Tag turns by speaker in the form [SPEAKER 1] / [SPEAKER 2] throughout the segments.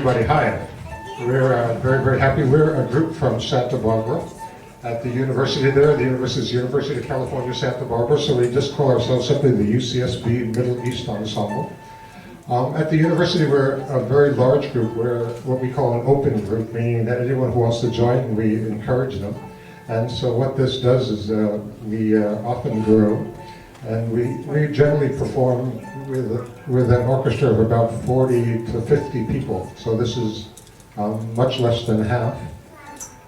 [SPEAKER 1] everybody. Hi. We're very happy. We're a group from Santa Barbara at the university there. The university is University of California, Santa Barbara, so we just call ourselves simply the UCSB Middle East Ensemble. At the university, we're a very large group. We're what we call an open group, meaning that anyone who wants to join, we encourage them. And so what this does is we often grow, and we generally perform with an orchestra of about 40 to 50 people. So this is much less than half.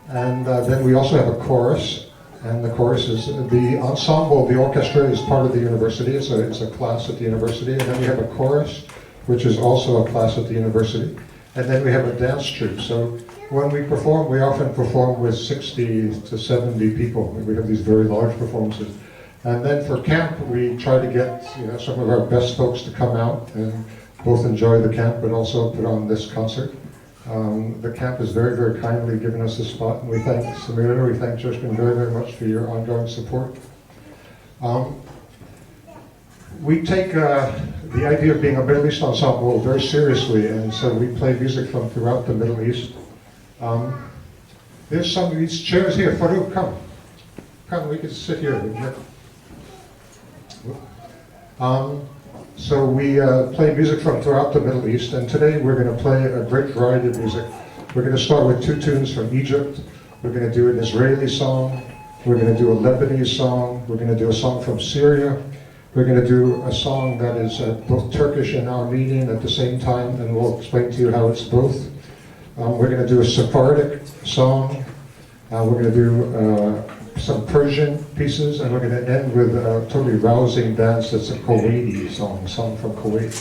[SPEAKER 1] And then we also have a chorus, and the chorus is the ensemble. The orchestra is part of the university, so it's a class at the university. And then we have a chorus, which is also a class at the university. And then we have a dance troupe. So when we perform, we often perform with 60 to 70 people. We have these very large performances. And then for camp, we try to get some of our best folks to come out and both enjoy the camp, but also put on this concert. The camp has very kindly given us this spot, and we thank Samira, we thank Joshman very much for your ongoing support. We take the idea of being a Middle East ensemble very seriously, and so we play music from throughout the Middle East. There's some of these chairs here. Farouk, come, we can sit here. So we play music from throughout the Middle East, and today we're going to play a great variety of music. We're going to start with 2 tunes from Egypt. We're going to do an Israeli song. We're going to do a Lebanese song. We're going to do a song from Syria. We're going to do a song that is both Turkish and Armenian at the same time, and we'll explain to you how it's both. We're going to do a Sephardic song. We're going to do some Persian pieces, and we're going to end with a totally rousing dance that's a Kuwaiti song from Kuwait.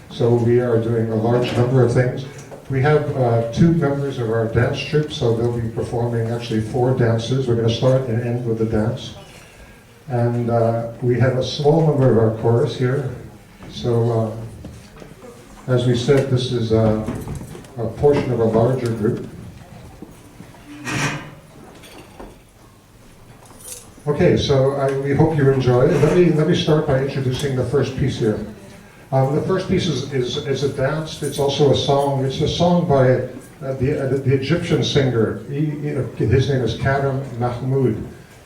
[SPEAKER 1] So we are doing a large number of things. We have 2 members of our dance troupe, so they'll be performing actually 4 dances. We're going to start and end with the dance. And we have a small number of our chorus here. So as we said, this is a portion of a larger group. Okay, so we hope you enjoy it. Let me start by introducing the first piece here. The first piece is a dance. It's also a song. It's a song by the Egyptian singer. His name is Karim Mahmoud.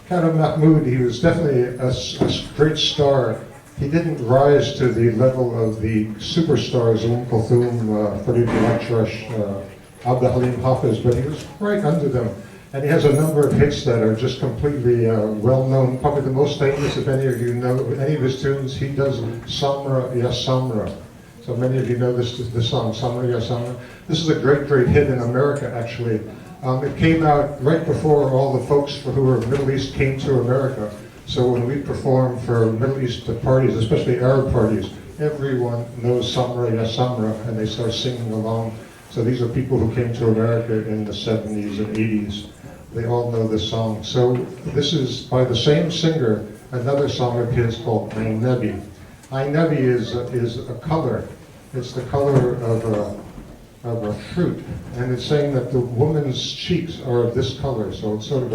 [SPEAKER 1] Karim Mahmoud, he was definitely a great star. He didn't rise to the level of the superstars, Kulthum, Farid al-Atrash, Abd al-Halim Hafiz, but he was right under them. And he has a number of hits that are just completely well-known. Probably the most famous, if any of you know any of his tunes, he does Samra Ya Samra. So many of you know this song, Samra Ya Samra. This is a great hit in America, actually. It came out right before all the folks who were Middle East came to America. So when we perform for Middle East parties, especially Arab parties, everyone knows Samra Ya Samra, and they start singing along. So these are people who came to America in the 70s and 80s. They all know this song. So this is by the same singer, another song of his called Ain Nabi. Ain Nabi is a color. It's the color of a fruit. And it's saying that the woman's cheeks are of this color. So it's sort of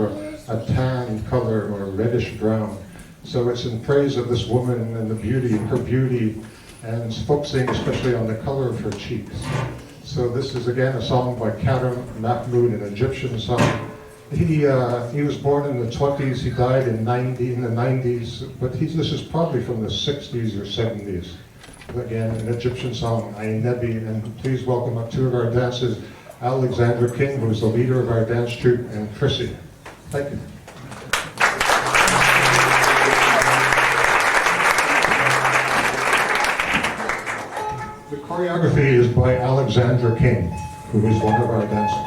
[SPEAKER 1] a tan color or reddish brown. So it's in praise of this woman and the beauty, her beauty, and focusing especially on the color of her cheeks. So this is again a song by Karim Mahmoud, an Egyptian song. He was born in the 20s, he died in the 90s, but this is probably from the 60s or 70s. Again, an Egyptian song, Ain Nabi, and please welcome up 2 of our dancers, Alexandra King, who is the leader of our dance troupe, and Chrissy. Thank you. The choreography is by Alexandra King, who is one of our dancers.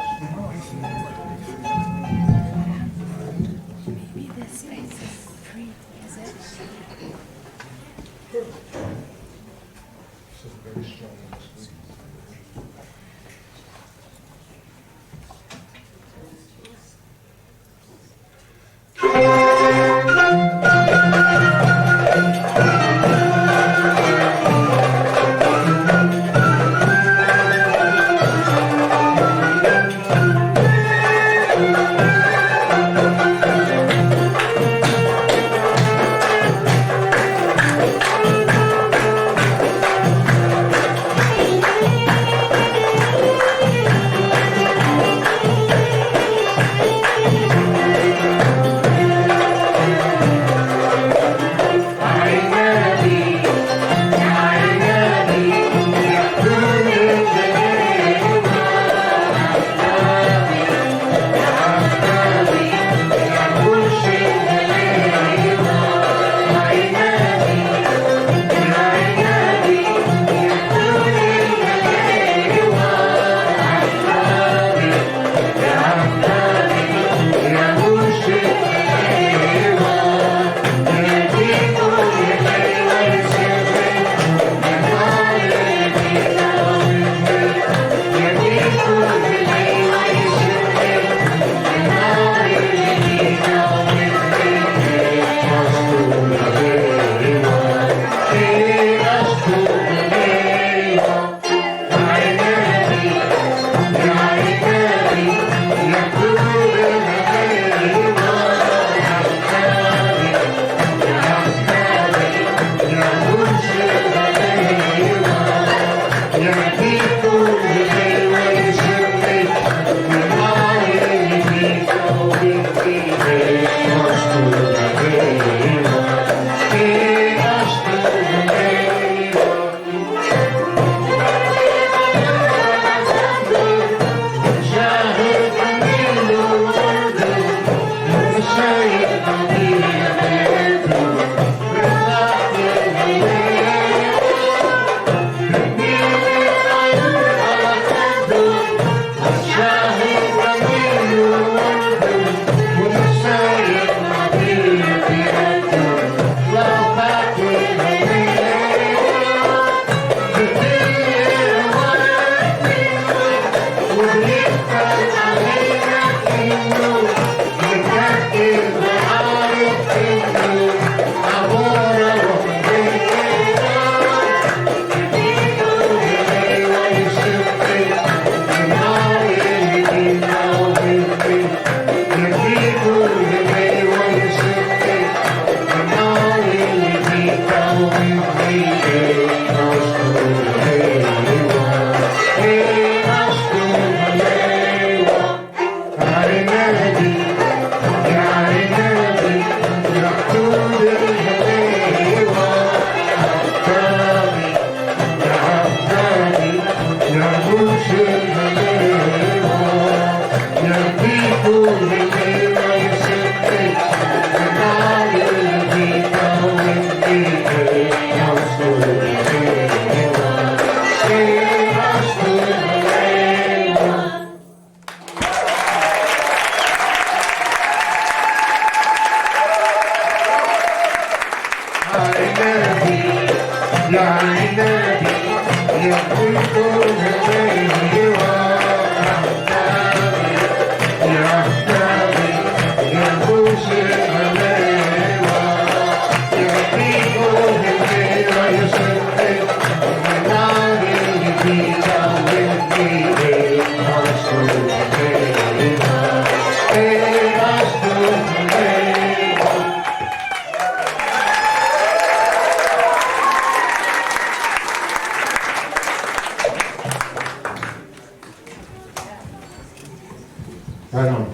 [SPEAKER 1] Right on.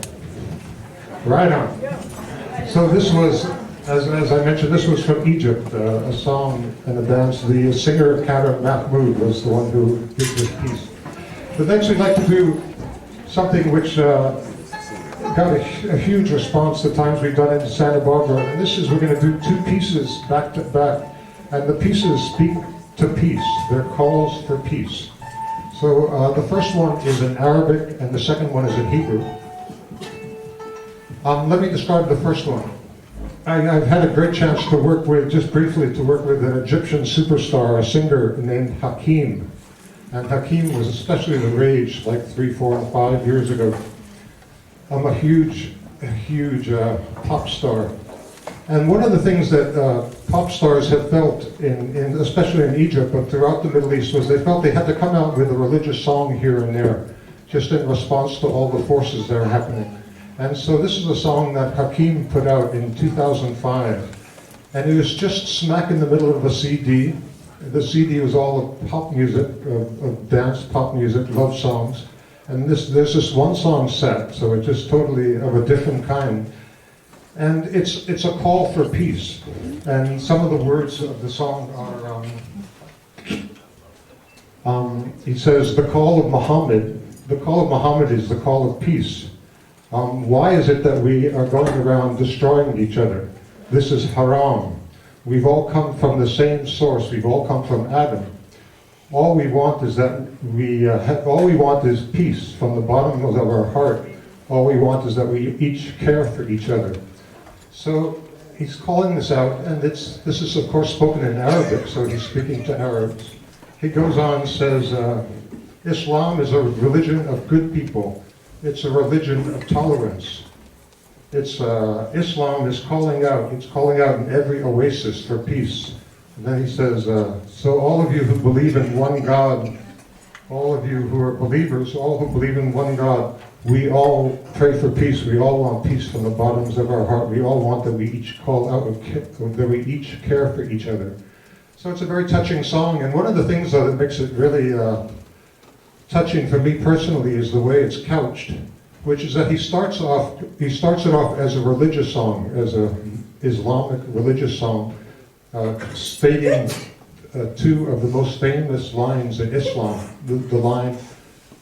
[SPEAKER 1] Right on. So this was, as I mentioned, this was from Egypt, a song and a dance. The singer Kader Mahmoud was the one who did this piece. But next we'd like to do something which got a huge response the times we've done it in Santa Barbara. And this is, we're going to do two pieces back to back. And the pieces speak to peace. They're calls for peace. So the first one is in Arabic and the second one is in Hebrew. Let me describe the first one. I've had a great chance to work with, just briefly, to work with an Egyptian superstar, a singer named Hakim. And Hakim was especially the rage like 3, 4, and 5 years ago. I'm a huge pop star. And one of the things that pop stars have felt, especially in Egypt, but throughout the Middle East, was they felt they had to come out with a religious song here and there, just in response to all the forces that are happening. And so this is a song that Hakim put out in 2005. And it was just smack in the middle of a CD. The CD was all of pop music, of dance pop music, love songs. And there's this one song set, so it's just totally of a different kind. And it's a call for peace. And some of the words of the song are, he says, the call of Muhammad is the call of peace. Why is it that we are going around destroying each other? This is haram. We've all come from the same source. We've all come from Adam. All we want is all we want is peace from the bottom of our heart. All we want is that we each care for each other. So he's calling this out, and this is of course spoken in Arabic, so he's speaking to Arabs. He goes on and says, Islam is a religion of good people. It's a religion of tolerance. Islam is calling out. It's calling out in every oasis for peace. And then he says, so all of you who believe in one God, all of you who are believers, all who believe in one God, we all pray for peace. We all want peace from the bottoms of our heart. We all want that we each call out, that we each care for each other. So it's a very touching song. And one of the things that makes it really touching for me personally is the way it's couched, which is that he starts it off as a religious song, as an Islamic religious song, stating two of the most famous lines in Islam. The line,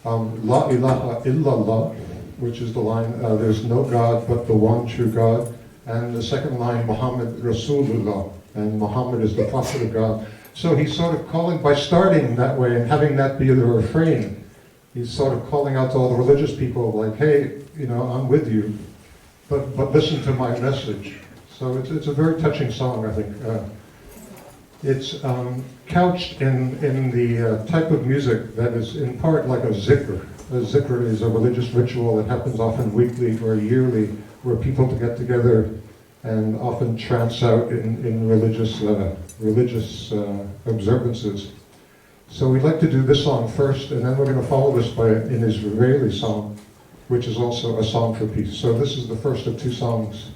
[SPEAKER 1] La ilaha illallah, which is the line, there's no God but the one true God. And the second line, Muhammad Rasulullah, and Muhammad is the prophet of God. So he's sort of calling, by starting that way and having that be the refrain, he's sort of calling out to all the religious people like, hey, I'm with you, but listen to my message. So it's a very touching song, I think. It's couched in the type of music that is in part like a zikr. A zikr is a religious ritual that happens often weekly or yearly, where people get together and often trance out in religious observances. So we'd like to do this song first, and then we're going to follow this by an Israeli song, which is also a song for peace. So this is the first of two songs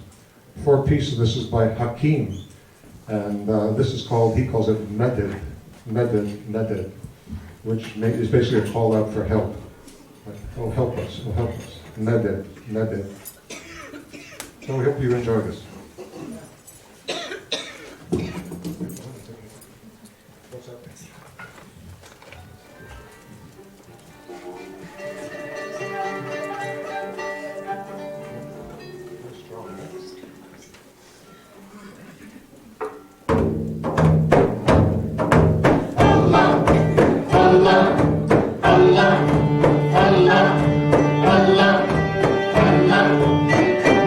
[SPEAKER 1] for peace. This is by Hakim, and this is called, he calls it Meded, which is basically a call out for help. Like, oh, help us, Meded. So we hope you enjoy this.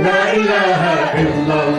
[SPEAKER 1] La ilaha illallah.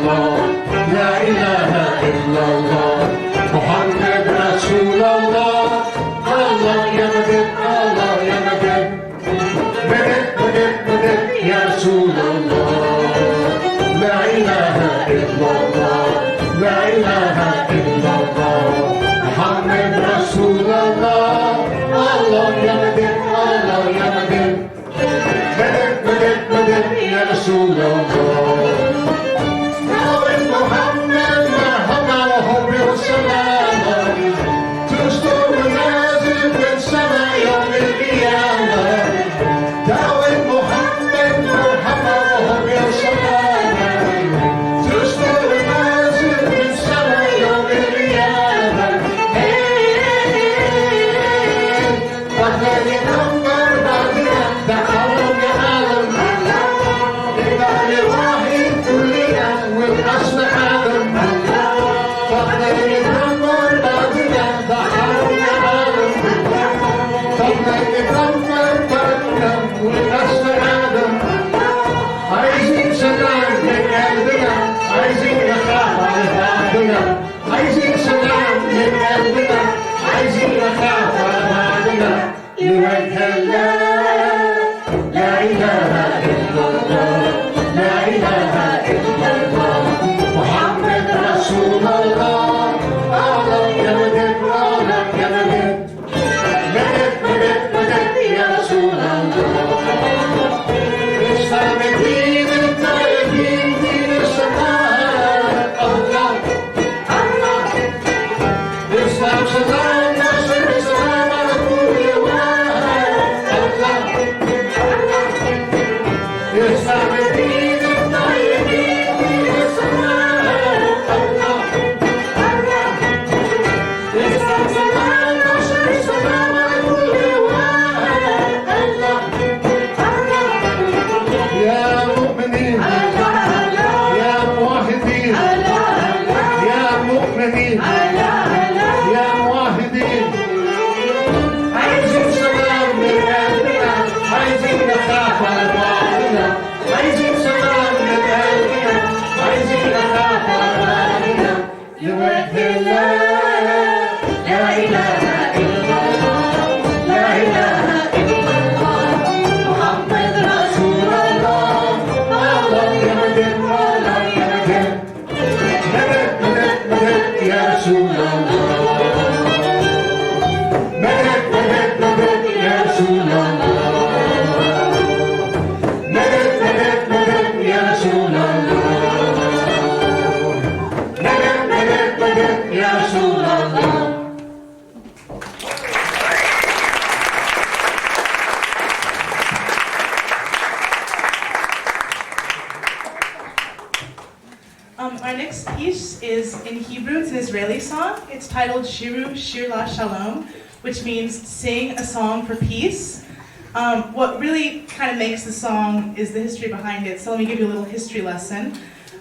[SPEAKER 2] Our next piece is in Hebrew. It's an Israeli song. It's titled Shiru Shir La Shalom, which means sing a song for peace. What really kind of makes the song is the history behind it. So let me give you a little history lesson.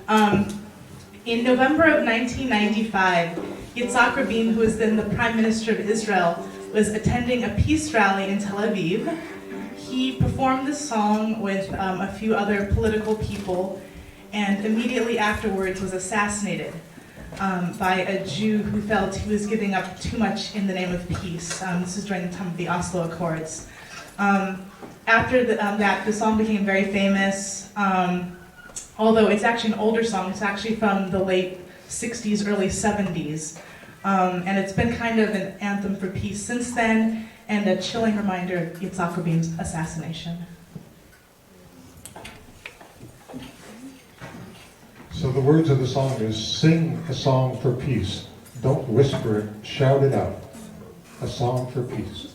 [SPEAKER 2] In November of 1995, Yitzhak Rabin, who was then the Prime Minister of Israel, was attending a peace rally in Tel Aviv. He performed this song with a few other political people, and immediately afterwards was assassinated by a Jew who felt he was giving up too much in the name of peace. This is during the time of the Oslo Accords. After that, the song became very famous, although it's actually an older song. It's actually from the late 60s, early 70s. And it's been kind of an anthem for peace since then, and a chilling reminder of Yitzhak Rabin's assassination.
[SPEAKER 1] So the words of the song is, sing a song for peace. Don't whisper it, shout it out. A song for peace.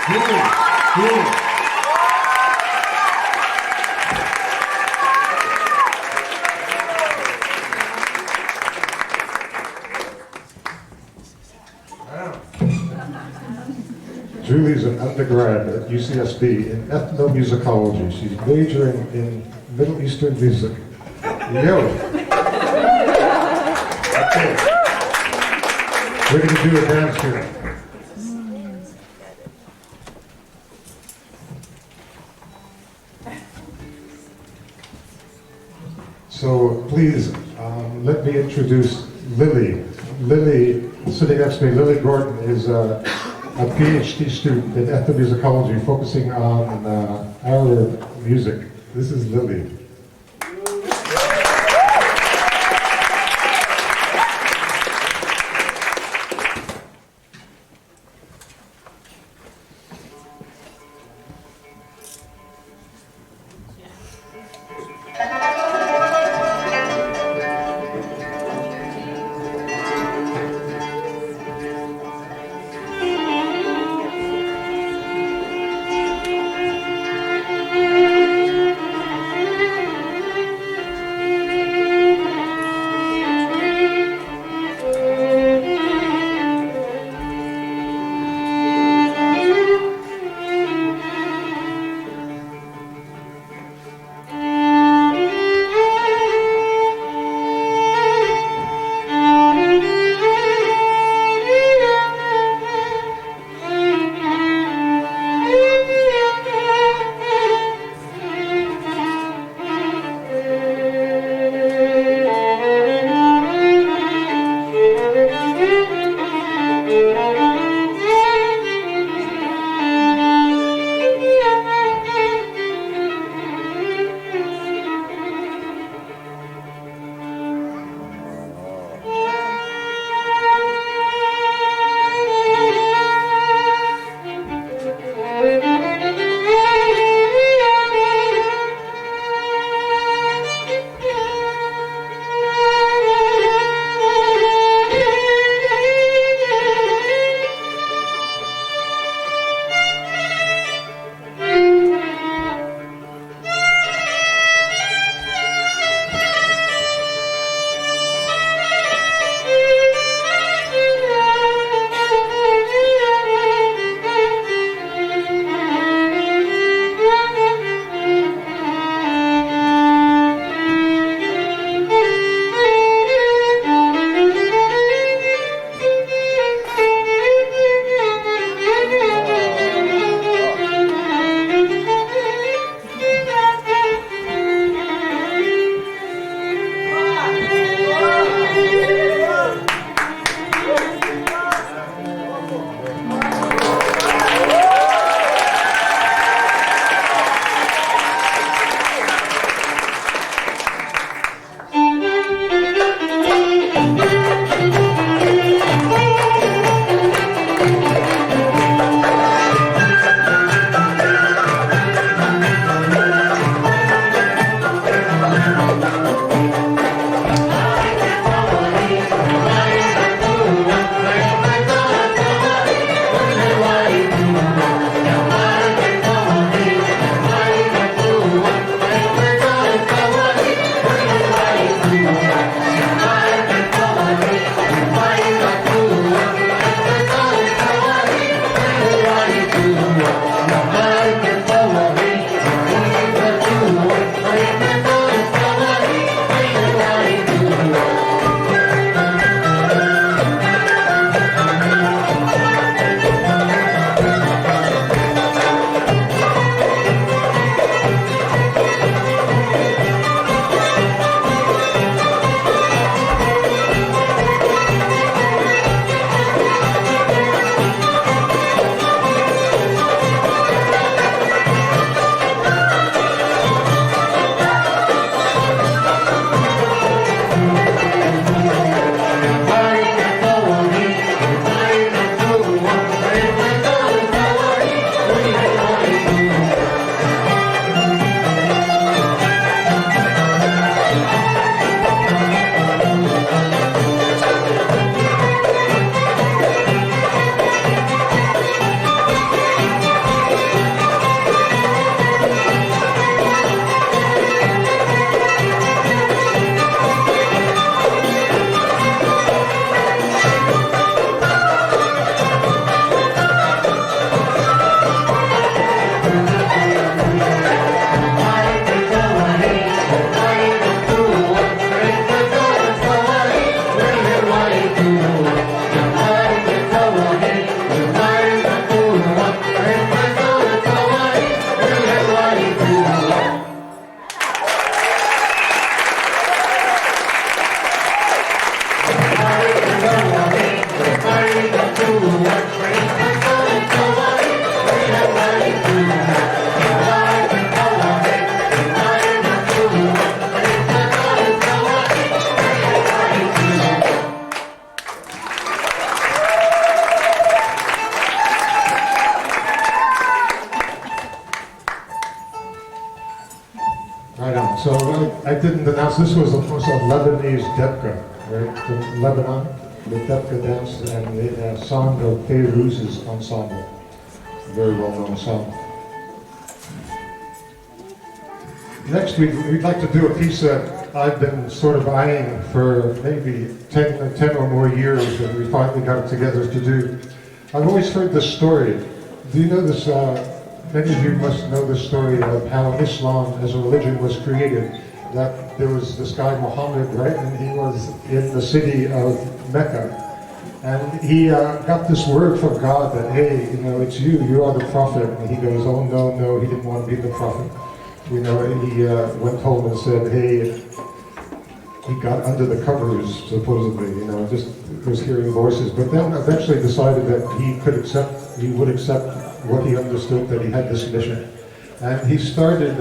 [SPEAKER 1] Julie, Julie. Wow. Julie's an undergrad at UCSB in ethnomusicology. She's majoring in Middle Eastern music. Yo! Okay. We're going to do a dance here. So please, let me introduce Lily. Lily, sitting next to me, Lily Gordon is a PhD student in ethnomusicology focusing on Arab music. This is Lily. I didn't announce, this was of course a Lebanese debka, right, from Lebanon, the debka dance, and the song of Beirut's ensemble, a very well-known song. Next, we'd like to do a piece that I've been sort of eyeing for maybe 10 or more years, and we finally got it together to do. I've always heard this story. Do you know this? Many of you must know the story of how Islam as a religion was created. That there was this guy Muhammad, right, and he was in the city of Mecca, and he got this word from God that, hey, you know, it's you are the prophet. And he goes, oh no, he didn't want to be the prophet. You know, he went home and said, hey, he got under the covers, supposedly, you know, just was hearing voices, but then eventually decided that he would accept what he understood, that he had this mission. And he started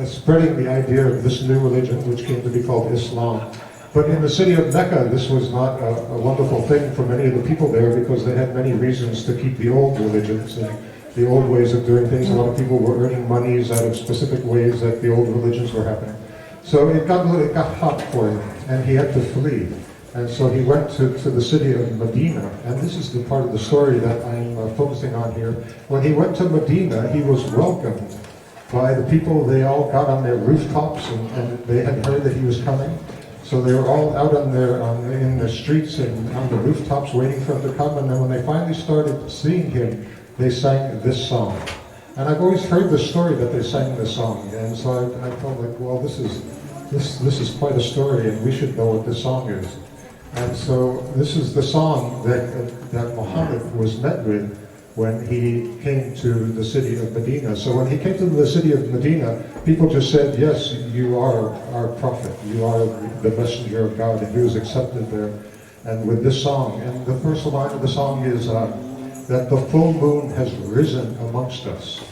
[SPEAKER 1] spreading the idea of this new religion, which came to be called Islam. But in the city of Mecca, this was not a wonderful thing for many of the people there, because they had many reasons to keep the old religions and the old ways of doing things. A lot of people were earning monies out of specific ways that the old religions were happening. So it got hot for him, and he had to flee. And so he went to the city of Medina, and this is the part of the story that I'm focusing on here. When he went to Medina, he was welcomed by the people. They all got on their rooftops, and they had heard that he was coming. So they were all out in the streets and on the rooftops waiting for him to come. And then when they finally started seeing him, they sang this song. And I've always heard the story that they sang this song, and so I felt like, well, this is quite a story, and we should know what this song is. And so this is the song that Muhammad was met with when he came to the city of Medina. So when he came to the city of Medina, people just said, yes, you are our prophet, you are the messenger of God, and he was accepted there. And with this song, and the first line of the song is that the full moon has risen amongst us.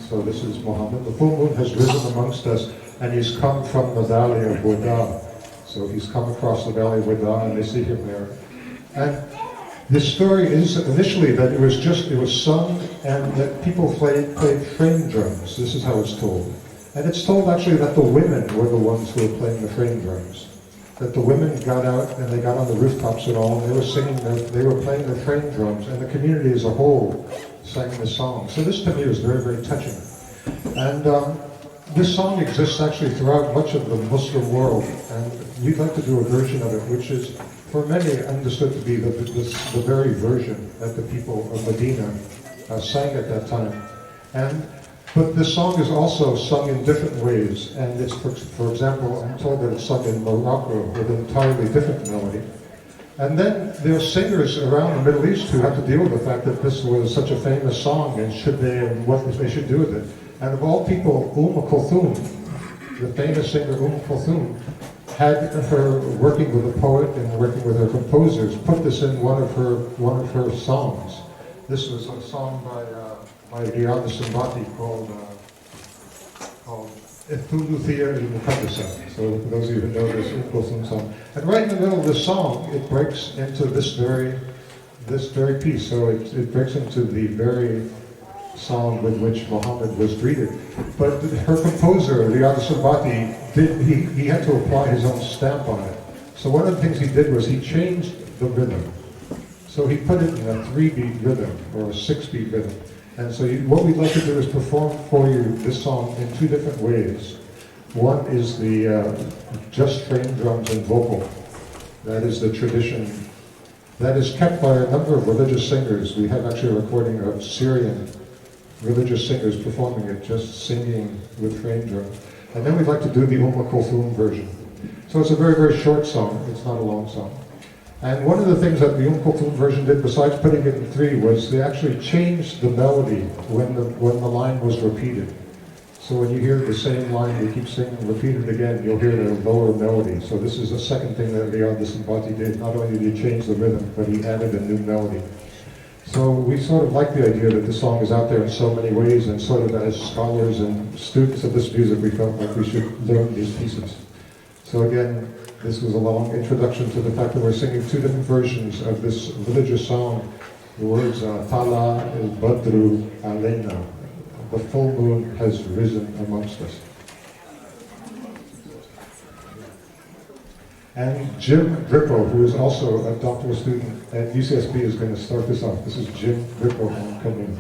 [SPEAKER 1] So this is Muhammad. The full moon has risen amongst us, and he's come from the valley of Wada. So he's come across the valley of Wada, and they see him there. And this story is initially that it was sung, and that people played frame drums. This is how it's told. And it's told actually that the women were the ones who were playing the frame drums. That the women got out and they got on the rooftops and all, and they were singing, they were playing the frame drums, and the community as a whole sang the song. So this to me was very, very touching. And this song exists actually throughout much of the Muslim world, and we'd like to do a version of it, which is for many understood to be the very version that the people of Medina sang at that time. But this song is also sung in different ways, and it's, for example, I'm told that it's sung in Morocco with an entirely different melody. And then there are singers around the Middle East who have to deal with the fact that this was such a famous song, and what they should do with it. And of all people, Kulthum, the famous singer Kulthum, had her working with a poet and working with her composers, put this in one of her songs. This was a song by Riyad Sambati called Thuluthiyya al-Muqaddasa. So for those of you who know this Kulthum song. And right in the middle of the song, it breaks into this very piece. So it breaks into the very song with which Muhammad was greeted. But her composer, Riyad Sambati, he had to apply his own stamp on it. So one of the things he did was he changed the rhythm. So he put it in a 3-beat rhythm or a 6-beat rhythm. And so what we'd like to do is perform for you this song in 2 different ways. One is the just frame drums and vocal. That is the tradition that is kept by a number of religious singers. We have actually a recording of Syrian religious singers performing it, just singing with frame drums. And then we'd like to do the Kulthum version. So it's a very, very short song. It's not a long song. And one of the things that the Kulthum version did, besides putting it in 3, was they actually changed the melody when the line was repeated. So when you hear the same line, you keep singing, repeat it again, you'll hear the lower melody. So this is the second thing that Riyad Sambati did. Not only did he change the rhythm, but he added a new melody. So we sort of like the idea that the song is out there in so many ways, and sort of as scholars and students of this music, we felt like we should learn these pieces. So again, this was a long introduction to the fact that we're singing 2 different versions of this religious song. The words Tala al-Badru alayna. The full moon has risen amongst us. And Jim Grippo, who is also a doctoral student at UCSB, is going to start this off. This is Jim Grippo coming in.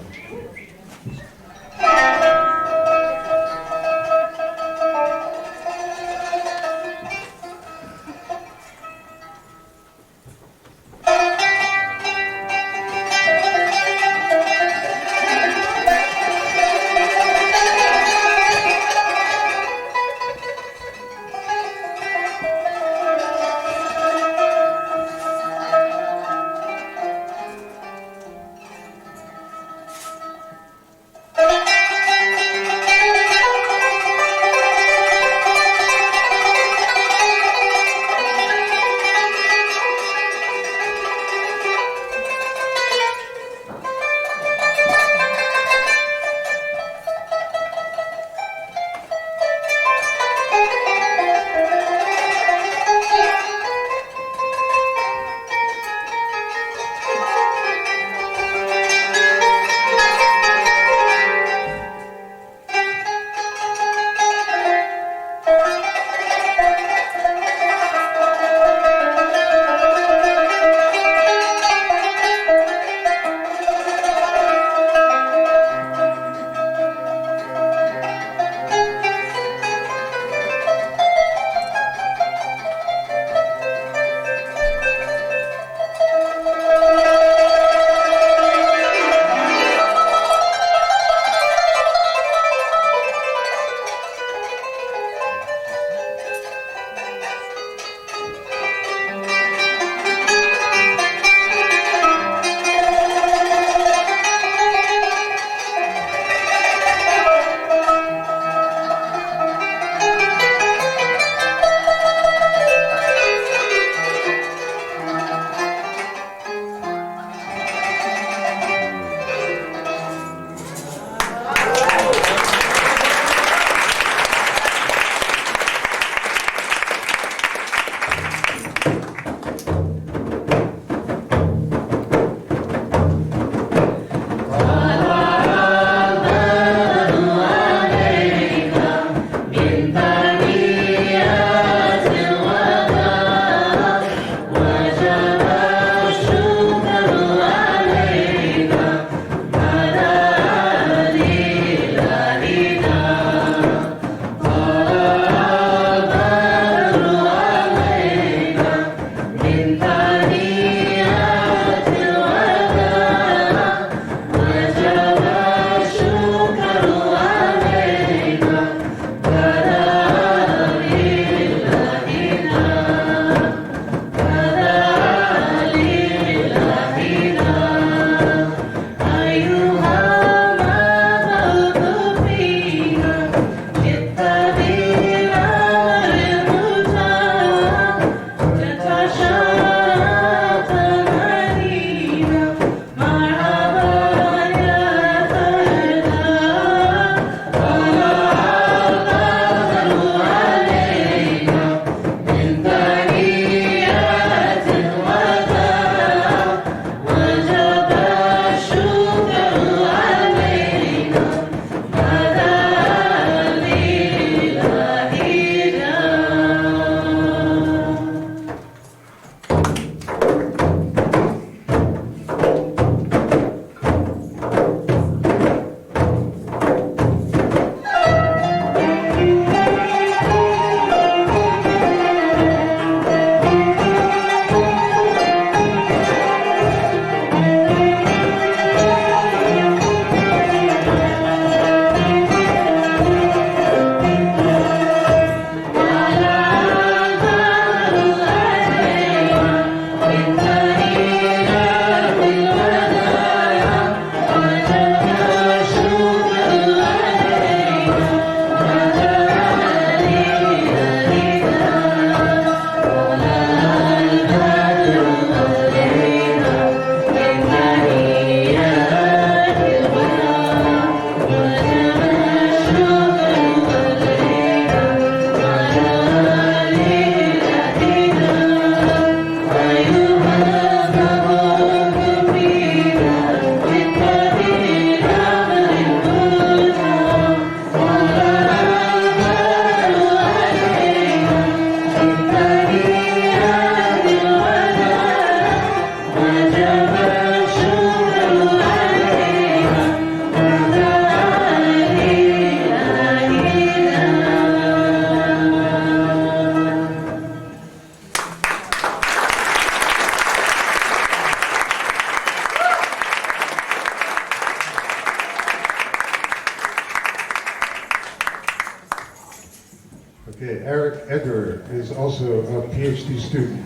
[SPEAKER 1] Eric Eder is also a PhD student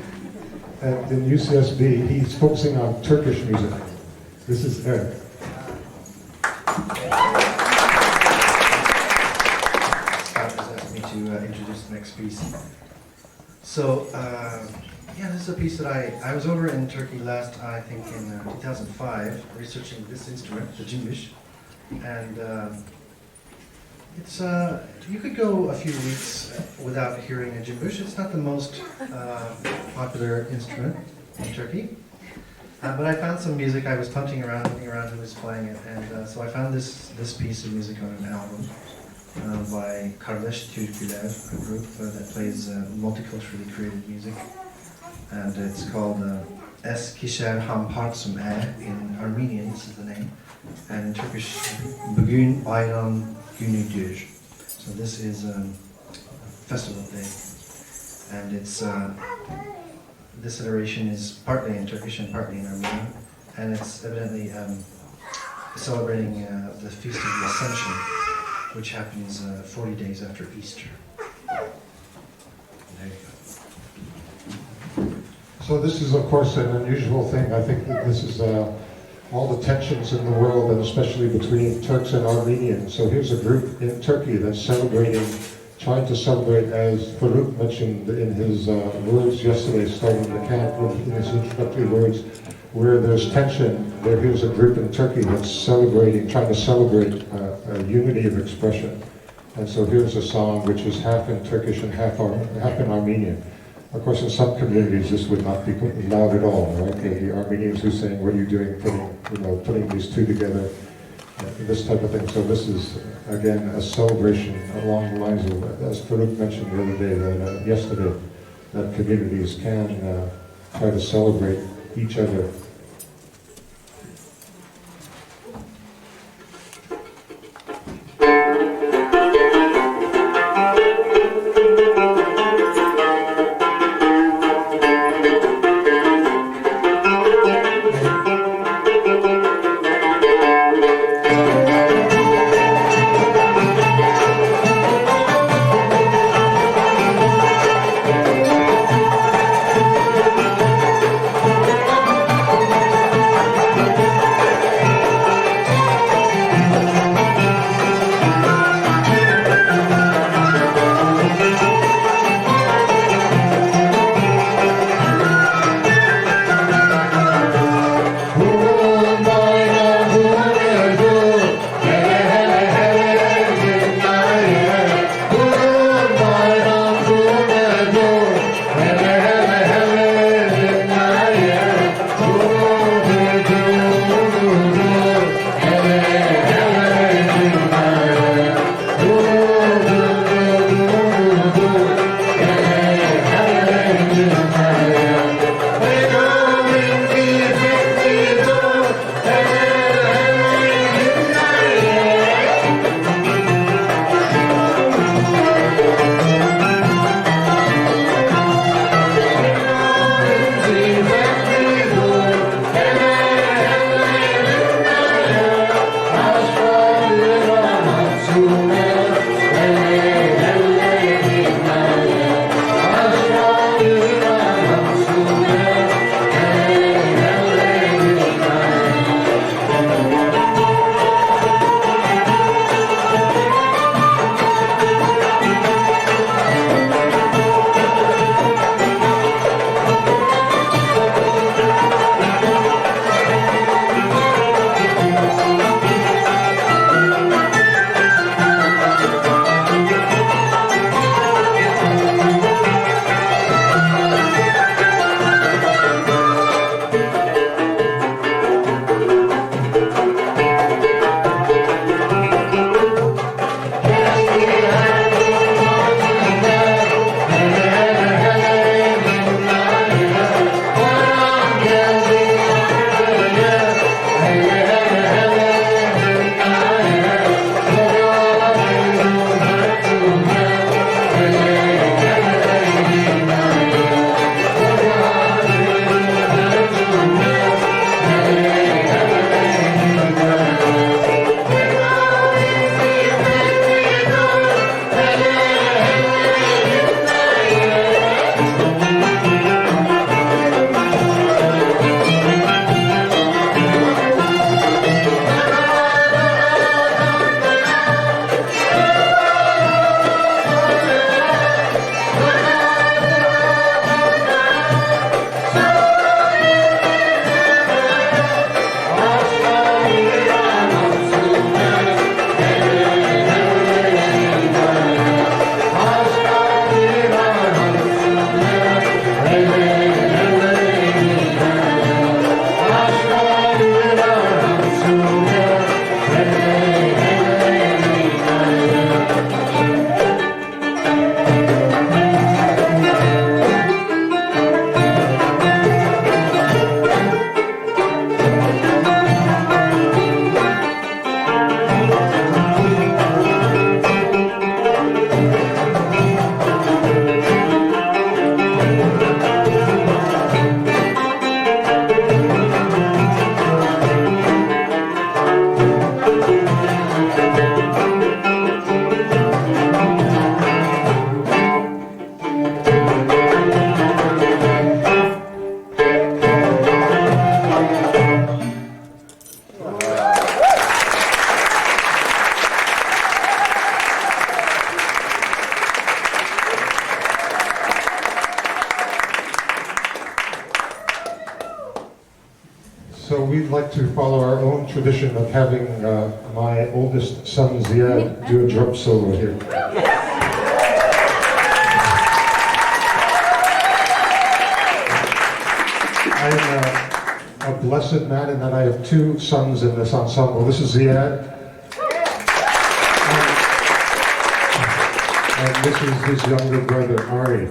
[SPEAKER 1] in UCSB. He's focusing on Turkish music. This is Eric.
[SPEAKER 3] Scott has asked me to introduce the next piece. So, yeah, this is a piece that I was over in Turkey last, I think, in 2005, researching this instrument, the cimbiş, and it's you could go a few weeks without hearing a cimbiş. It's not the most popular instrument in Turkey, but I found some music. I was punting around, looking around who was playing it, and so I found this piece of music on an album by Kardeş Türküler, a group that plays multiculturally created music, and it's called Eskişehir Hampartsum in Armenian. This is the name, and in Turkish, Bugün Bayram Günüdür. So this is a festival day, and it's this iteration is partly in Turkish and partly in Armenian, and it's evidently celebrating the Feast of the Ascension, which happens 40 days after Easter. There you go.
[SPEAKER 1] So this is, of course, an unusual thing. I think that this is all the tensions in the world, and especially between Turks and Armenians. So here's a group in Turkey that's celebrating, trying to celebrate, as Faruk mentioned in his words yesterday, starting the camp, in his introductory words, where there's tension. Here's a group in Turkey that's celebrating, trying to celebrate a unity of expression. And so here's a song which is half in Turkish and half in Armenian. Of course, in some communities, this would not be allowed at all, right? The Armenians who are saying, "What are you doing, putting these two together?" This type of thing. So this is again a celebration along the lines of, as Faruk mentioned the other day, that yesterday, that communities can try to celebrate each other. So we'd like to follow our own tradition of having my oldest son Ziad do a drum solo here. I'm a blessed man in that I have two sons in this ensemble. This is Ziad, and this is his younger brother Ari.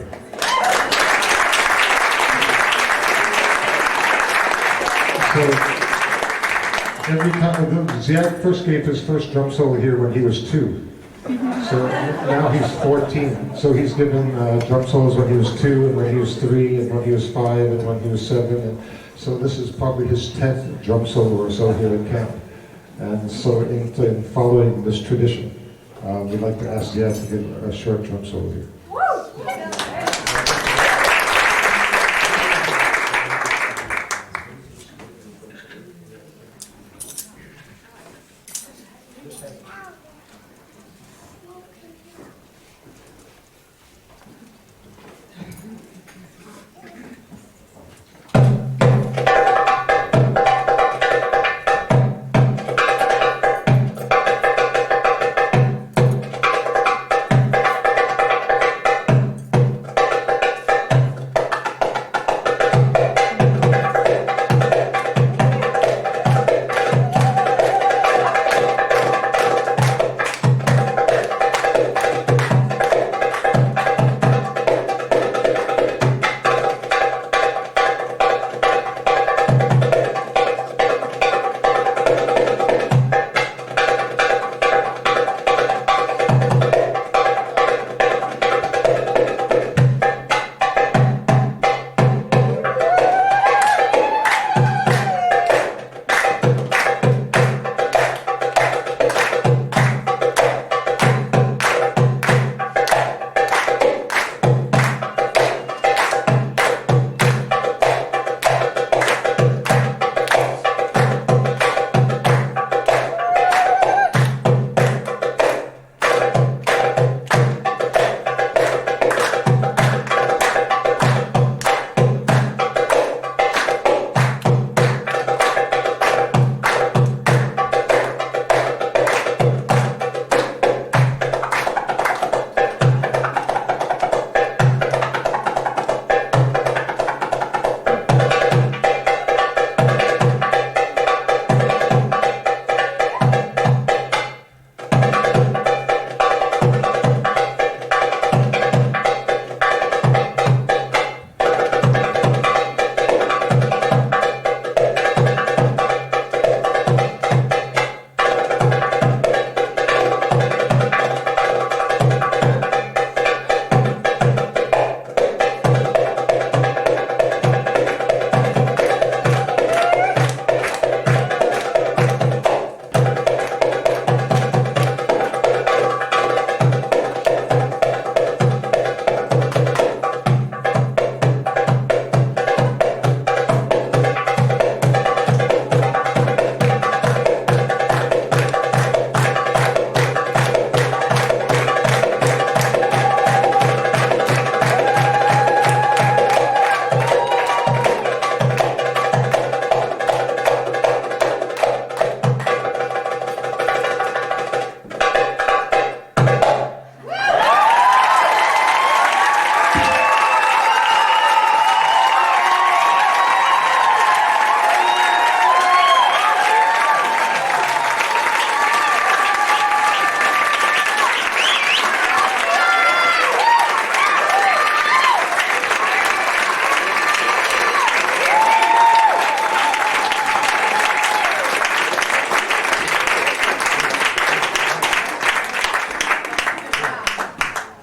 [SPEAKER 1] So every time, Ziad first gave his first drum solo here when he was 2. So now he's 14. So he's given drum solos when he was 2, and when he was 3, and when he was 5, and when he was 7. And so this is probably his 10th drum solo or so here at camp. And so in following this tradition, we'd like to ask Ziad to give a short drum solo here.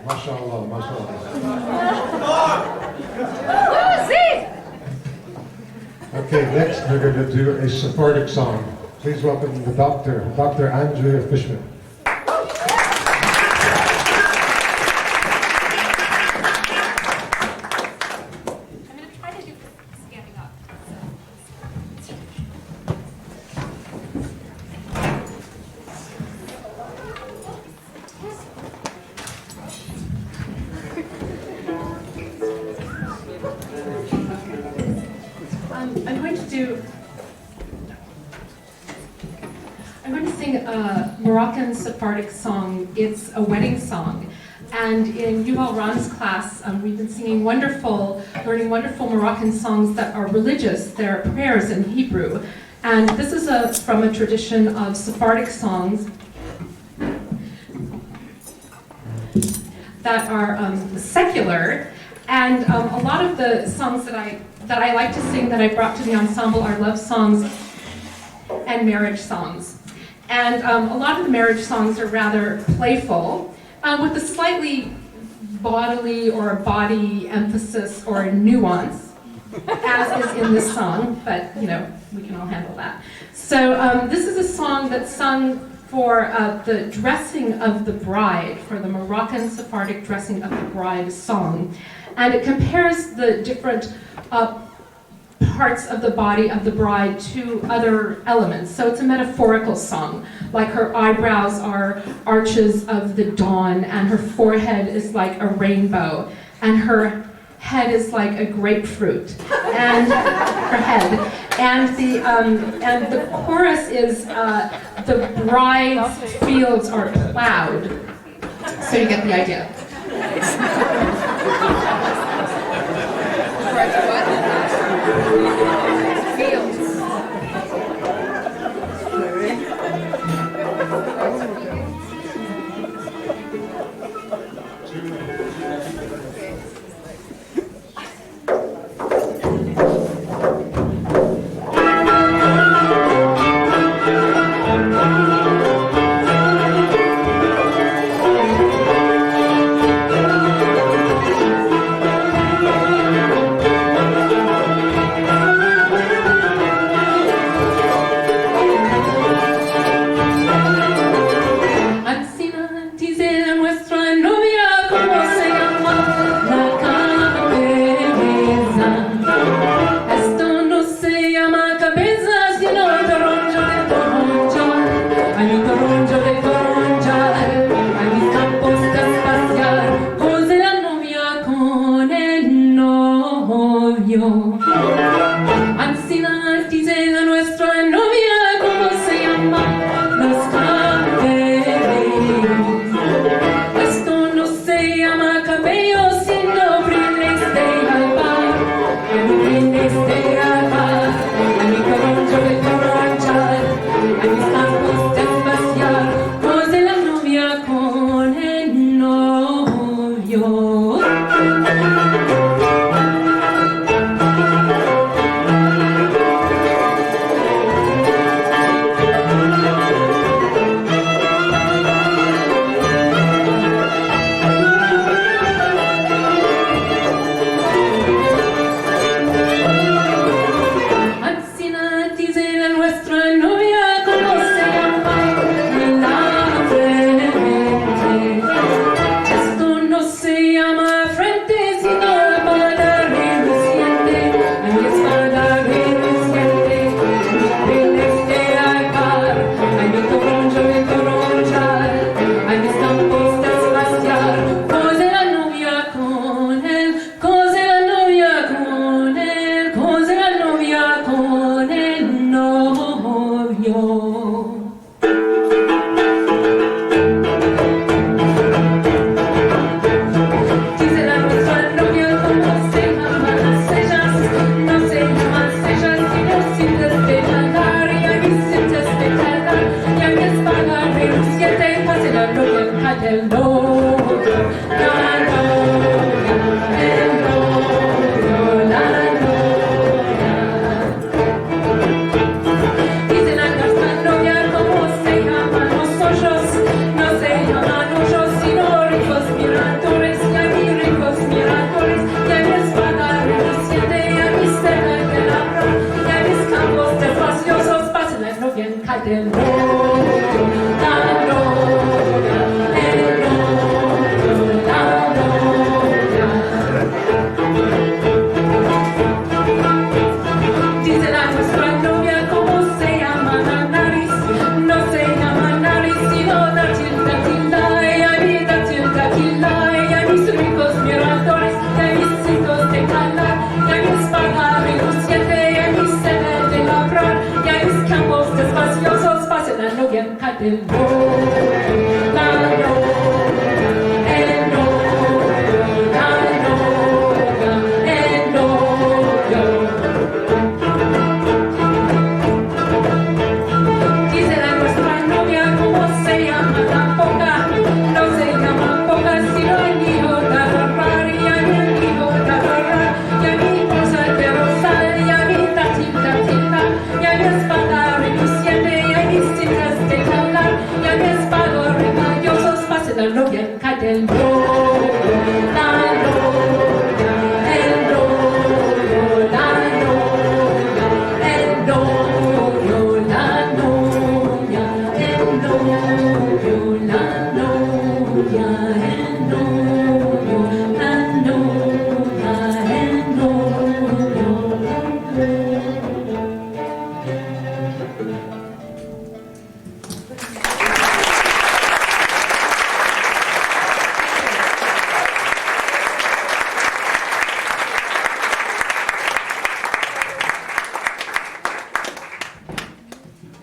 [SPEAKER 1] MashaAllah, MashaAllah. Okay, next we're going to do a Sephardic song. Please welcome the doctor, Dr. Andrea Fishman.
[SPEAKER 2] I'm going to do
[SPEAKER 4] I'm going to sing a Moroccan Sephardic song. It's a wedding song. And in Yuval Ran's class, we've been learning wonderful Moroccan songs that are religious. They're prayers in Hebrew. And this is from a tradition of Sephardic songs that are secular. And a lot of the songs that I like to sing that I brought to the ensemble are love songs and marriage songs. And a lot of the marriage songs are rather playful, with a slightly bodily or a body emphasis or a nuance, as is in this song, but you know, we can all handle that. So this is a song that's sung for the dressing of the bride, for the Moroccan Sephardic dressing of the bride song. And it compares the different parts of the body of the bride to other elements. So it's a metaphorical song. Like her eyebrows are arches of the dawn, and her forehead is like a rainbow, and her head is like a grapefruit, and her head. And the chorus is the bride's fields are plowed. So you get the idea.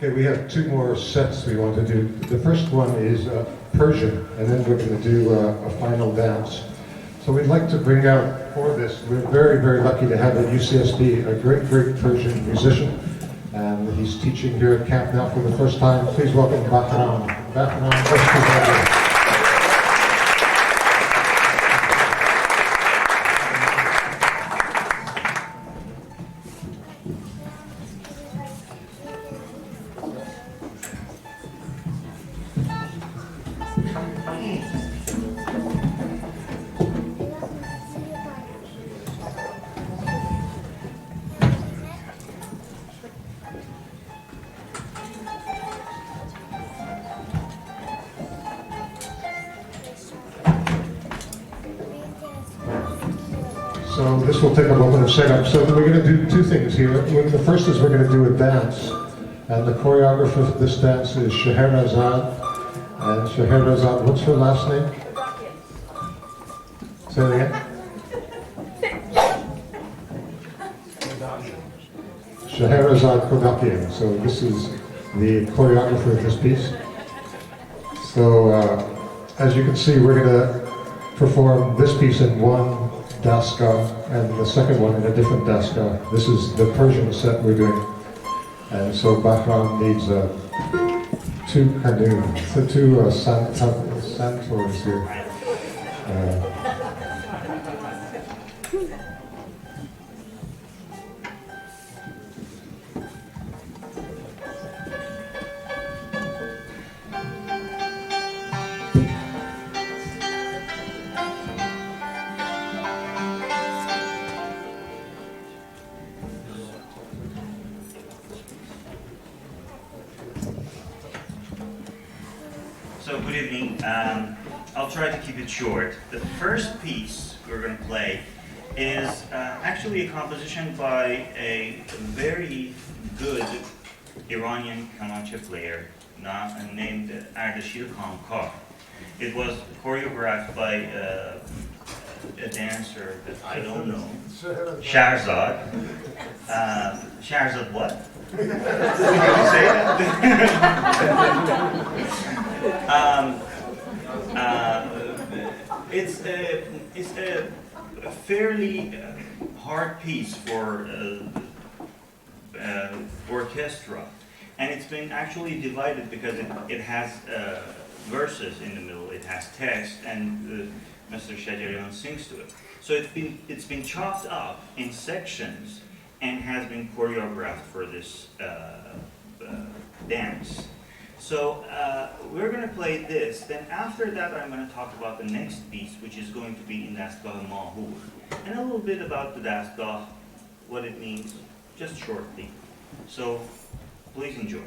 [SPEAKER 1] Okay, we have two more sets we want to do. The first one is Persian, and then we're going to do a final dance. So we'd like to bring out for this, we're very, very lucky to have at UCSB a great, great Persian musician. And he's teaching here at camp now for the first time. Please welcome Bahram. Bahram, first presenter. So this will take a moment of setup. So we're going to do two things here. The first is we're going to do a dance. And the choreographer for this dance is Scheherazade. And Scheherazade, what's her last name? Say it again. Scheherazade Kodakian. So this is the choreographer of this piece. So as you can see, we're going to perform this piece in one daska and the second one in a different daska. This is the Persian set we're doing. And so Bahram needs two santors here.
[SPEAKER 5] So good evening. I'll try to keep it short. The first piece we're going to play is actually a composition by a very good Iranian kamancha player named Ardashir Khamkar. It was choreographed by a dancer that I don't know, Shahrzad. Shahrzad what? Did you say that? It's a fairly hard piece for orchestra, and it's been actually divided because it has verses in the middle, it has text, and Mr. Shajarian sings to it. So it's been chopped up in sections and has been choreographed for this dance. So we're going to play this, then after that I'm going to talk about the next piece, which is going to be in Dastgah Mahur, and a little bit about the Dastgah, what it means, just shortly. So please enjoy.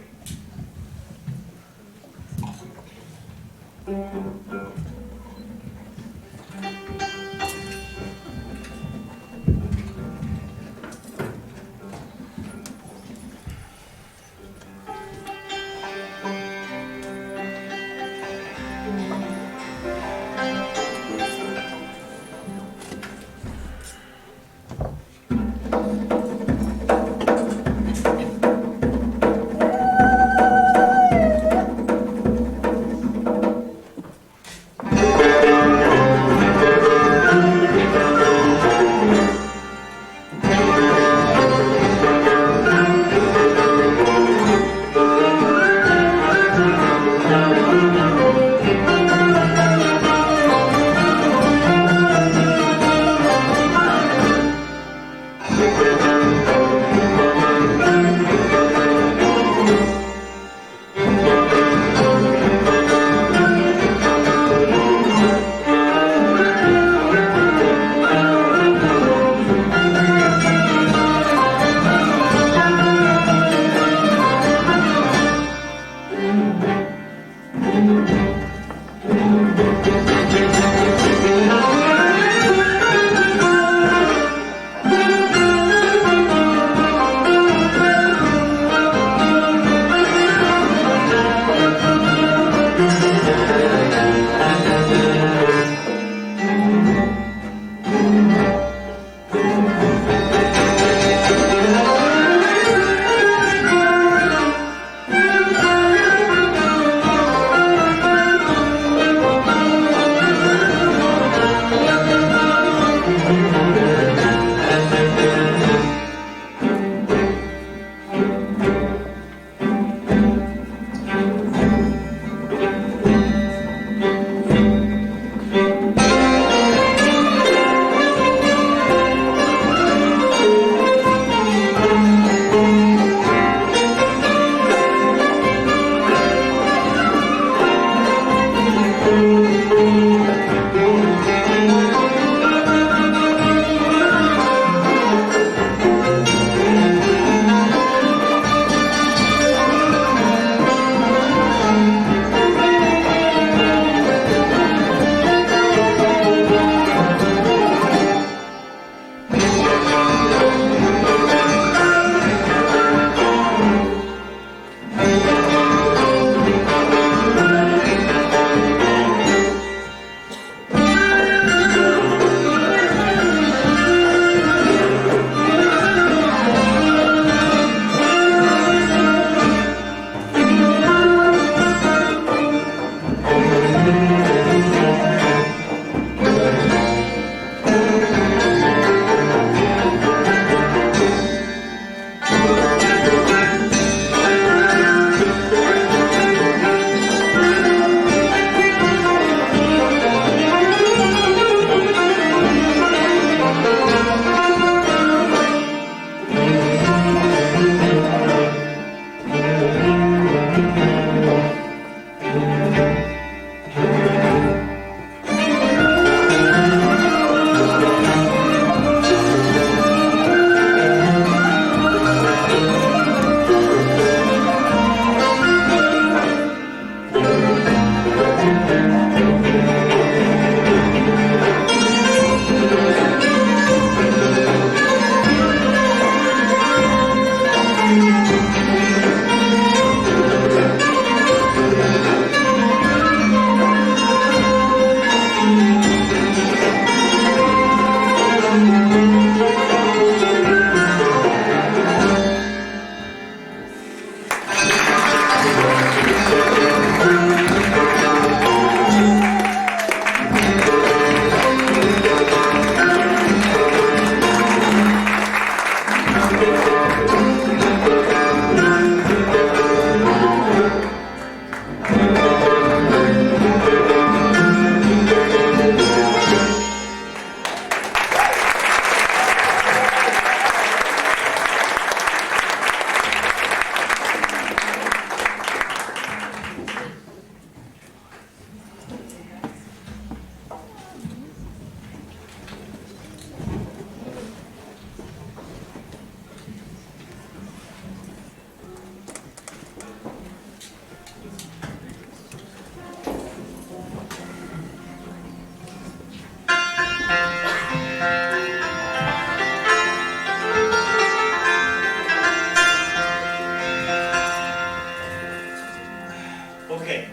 [SPEAKER 5] Okay,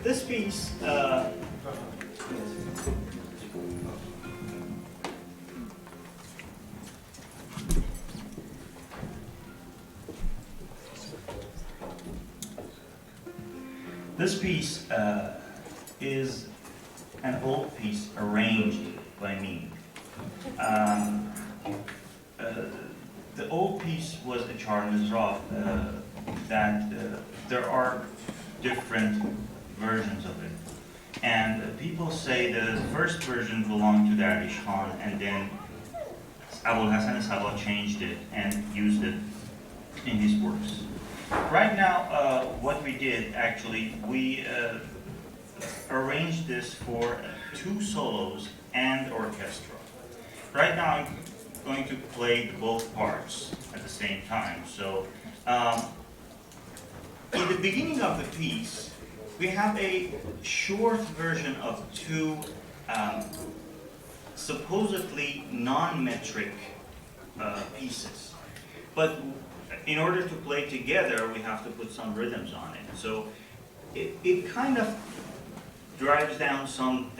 [SPEAKER 5] this piece, is an old piece arranged by me. The old piece was a Charles Roth that there are different versions of it. And people say the first version belonged to Darvish Khan, and then Abul Hassan Sabah changed it and used it in his works. Right now, what we did, actually, we arranged this for 2 solos and orchestra. Right now, I'm going to play both parts at the same time. So, in the beginning of the piece, we have a short version of 2 supposedly non-metric pieces. But in order to play together, we have to put some rhythms on it. So it kind of drives down some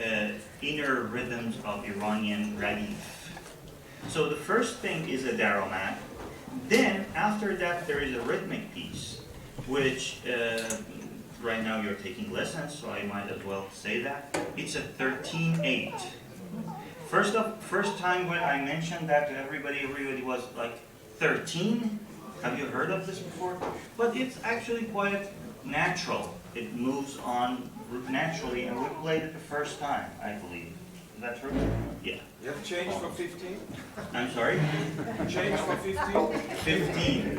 [SPEAKER 5] inner rhythms of Iranian radif. So the first thing is a daromat. Then after that, there is a rhythmic piece, which right now you're taking lessons, so I might as well say that. It's a 13/8. First time when I mentioned that to everybody was like 13. Have you heard of this before? But it's actually quite natural. It moves on naturally, and we played it the first time, I believe. Is that true? Yeah.
[SPEAKER 6] You have changed from 15?
[SPEAKER 5] I'm sorry?
[SPEAKER 6] Changed from 15?
[SPEAKER 5] 15.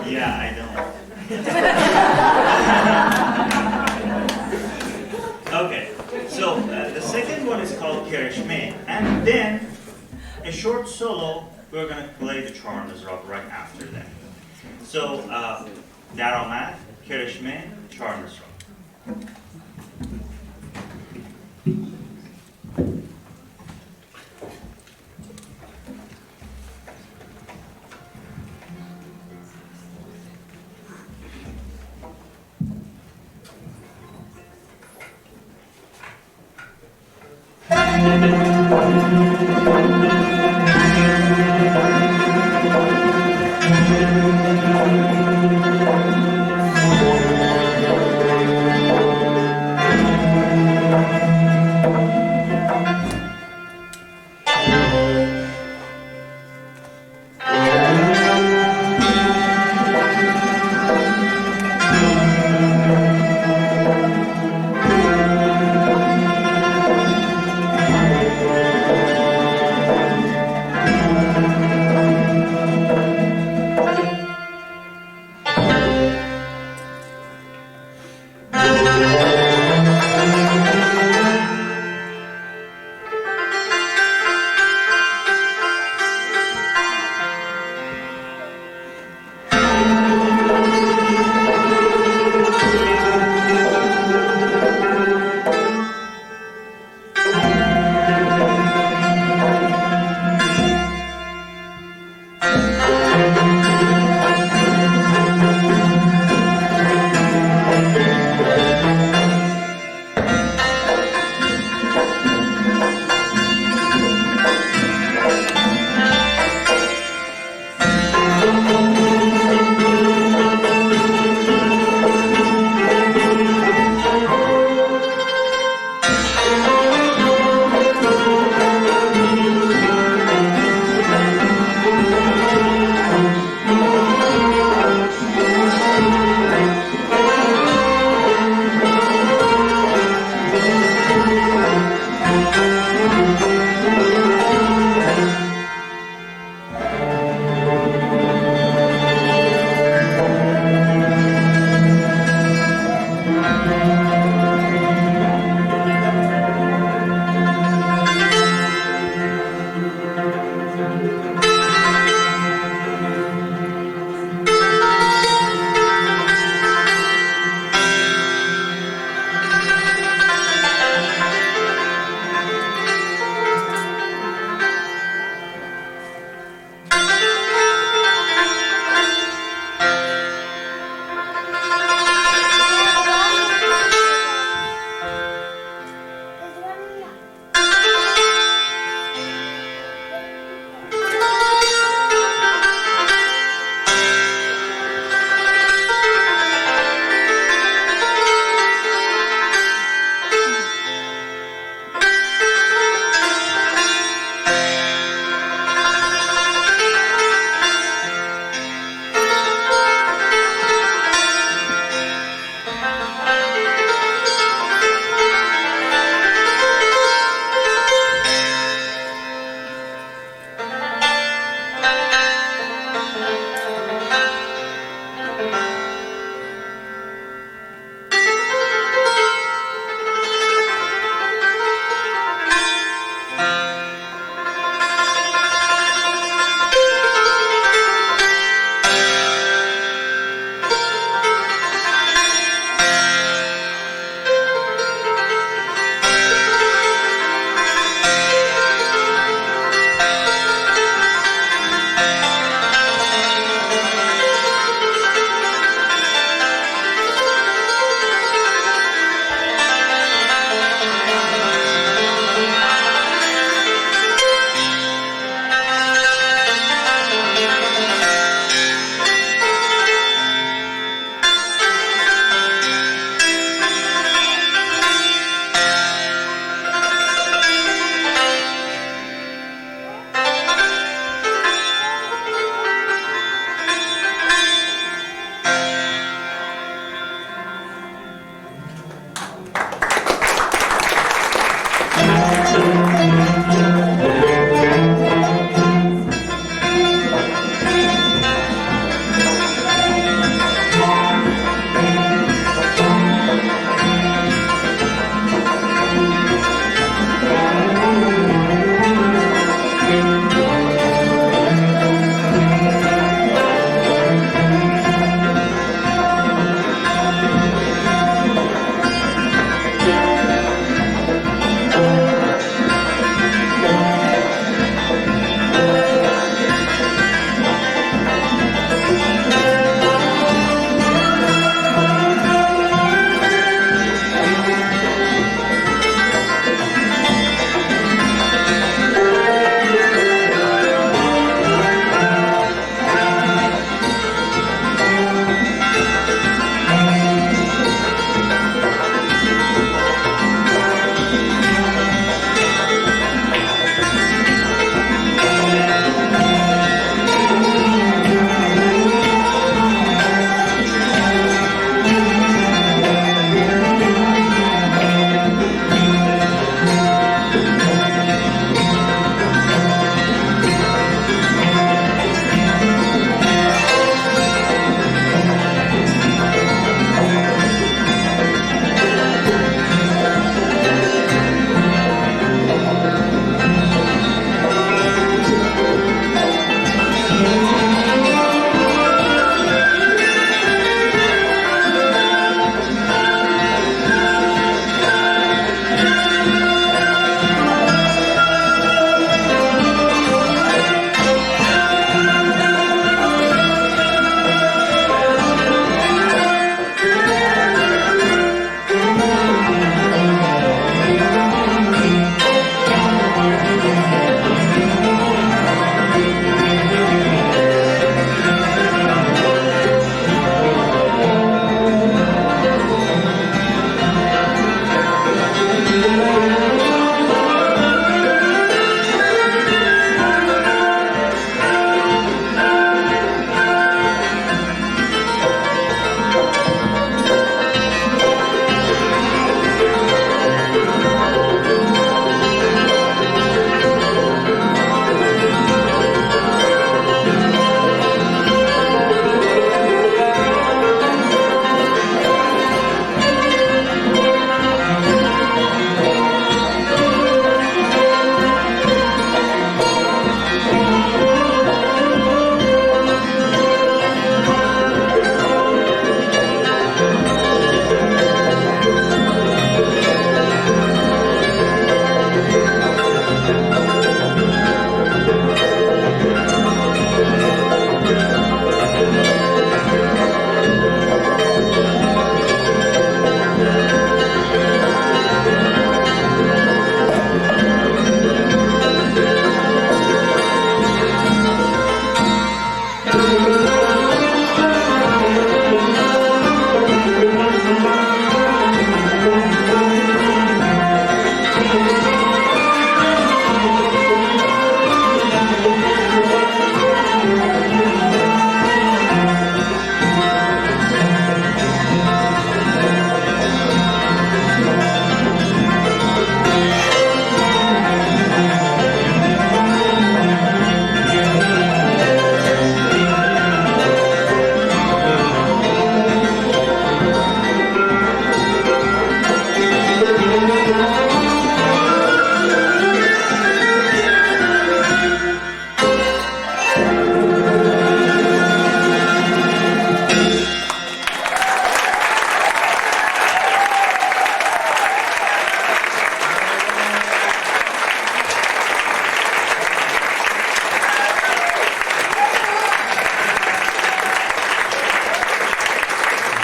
[SPEAKER 5] Yeah, I know. Okay, so the second one is called Kereshme, and then a short solo, we're going to play the Charles Rock right after that. So, Daromat, Kereshme, Charles Rock.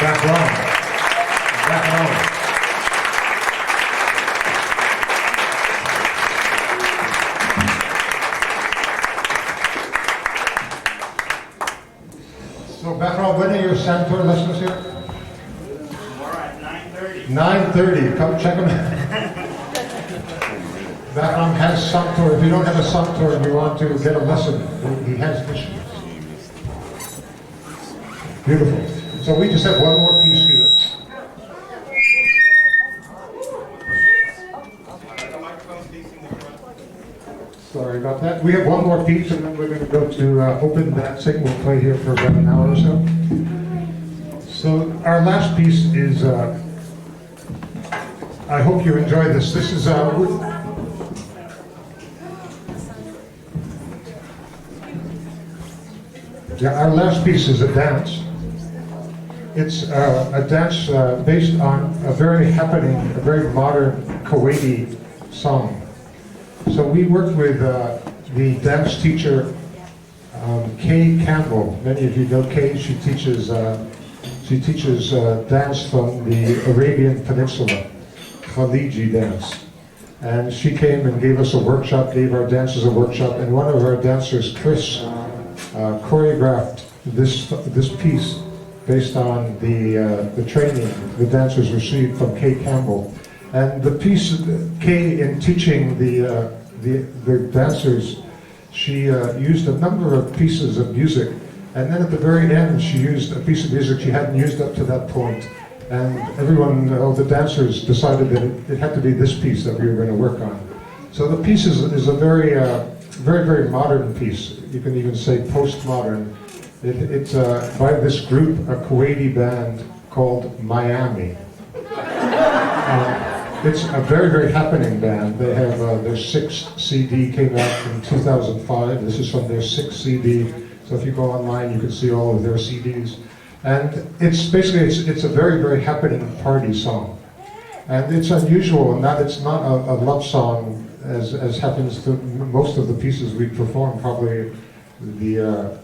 [SPEAKER 1] Back row. Back row. So back row, when are your Santor lessons here?
[SPEAKER 5] Tomorrow at 9:30.
[SPEAKER 1] 9:30, come check them out. Background has Santor. If you don't have a Santor and you want to get a lesson, he has issues. Beautiful. So we just have one more piece here. Sorry about that. We have one more piece and then we're going to go to open dancing. We'll play here for about an hour or so. So our last piece is, I hope you enjoy this. This is, our last piece is a dance. It's a dance based on a very happening, a very modern Kuwaiti song. So we worked with the dance teacher, Kay Campbell. Many of you know Kay. She teaches dance from the Arabian Peninsula, Khaliji dance. And she came and gave us a workshop, gave our dancers a workshop, and one of our dancers, Chris, choreographed this piece based on the training the dancers received from Kay Campbell. And the piece, Kay, in teaching the dancers, she used a number of pieces of music, and then at the very end she used a piece of music she hadn't used up to that point. And everyone, all the dancers, decided that it had to be this piece that we were going to work on. So the piece is a very, very modern piece. You can even say postmodern. It's by this group, a Kuwaiti band called Miami. It's a very happening band. They have their 6th CD came out in 2005. This is from their 6th CD. So if you go online, you can see all of their CDs. And it's basically, it's a very happening party song. And it's unusual in that it's not a love song as happens to most of the pieces we perform. Probably the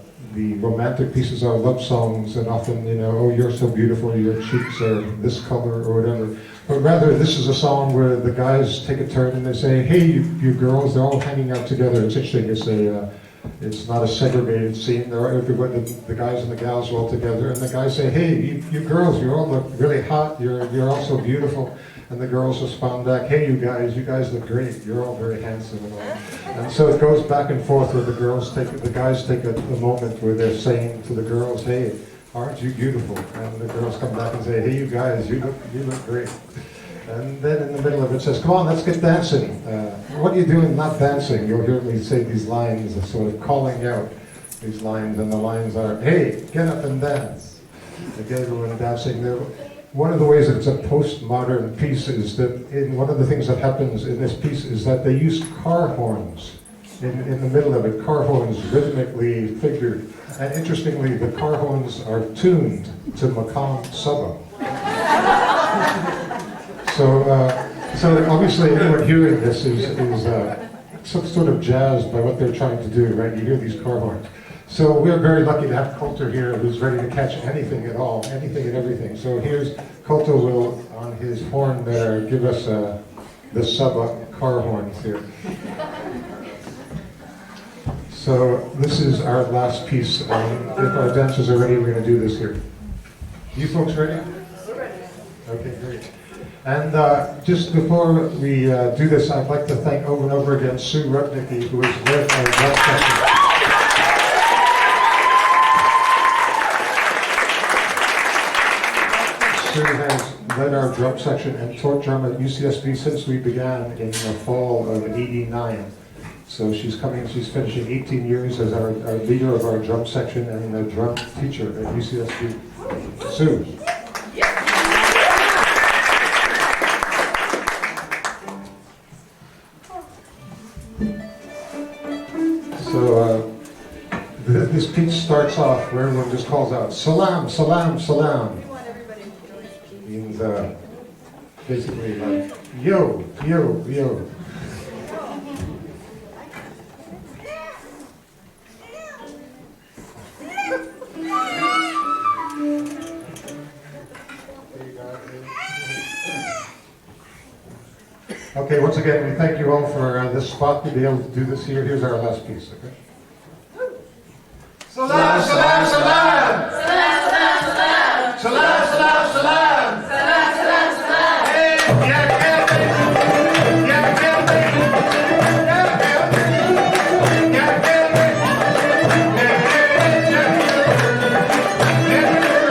[SPEAKER 1] romantic pieces are love songs, and often, you know, oh, you're so beautiful, your cheeks are this color or whatever. But rather, this is a song where the guys take a turn and they say, hey, you girls, they're all hanging out together. It's interesting, it's not a segregated scene. There are everybody, the guys and the gals are all together, and the guys say, hey, you girls, you all look really hot, you're all so beautiful. And the girls respond back, hey, you guys look great, you're all very handsome and all. And so it goes back and forth where the guys take a moment where they're saying to the girls, hey, aren't you beautiful? And the girls come back and say, hey, you guys, you look great. And then in the middle of it says, come on, let's get dancing. What are you doing not dancing? You'll hear me say these lines, sort of calling out these lines, and the lines are, hey, get up and dance. They get everyone dancing. One of the ways that it's a postmodern piece is that one of the things that happens in this piece is that they use car horns in the middle of it, car horns rhythmically figured. And interestingly, the car horns are tuned to Makam Saba. So obviously anyone hearing this is some sort of jazzed by what they're trying to do, right? You hear these car horns. So we're very lucky to have Coulter here who's ready to catch anything at all, anything and everything. So here's Coulter will, on his horn there, give us the Saba car horns here. So this is our last piece. If our dancers are ready, we're going to do this here. You folks ready? We're ready. Okay, great. And just before we do this, I'd like to thank over and over again Sue Rudnicki, who has led our drum section. Sue has led our drum section and taught drum at UCSB since we began in the fall of '89. So she's finishing 18 years as our leader of our drum section and a drum teacher at UCSB. Sue. So this piece starts off where everyone just calls out, salam, salam, salam. Means basically like, yo, yo, yo. Okay, once again, we thank you all for this spot to be able to do this here. Here's our last piece, okay?
[SPEAKER 7] Salam, salam, salam! Salam, salam, salam! Salam, salam, salam! Salam, salam, salam! Hey, yeah, yeah, baby! Yeah, yeah, baby! Yeah, yeah, baby! Yeah, yeah, baby! Yeah, yeah, yeah,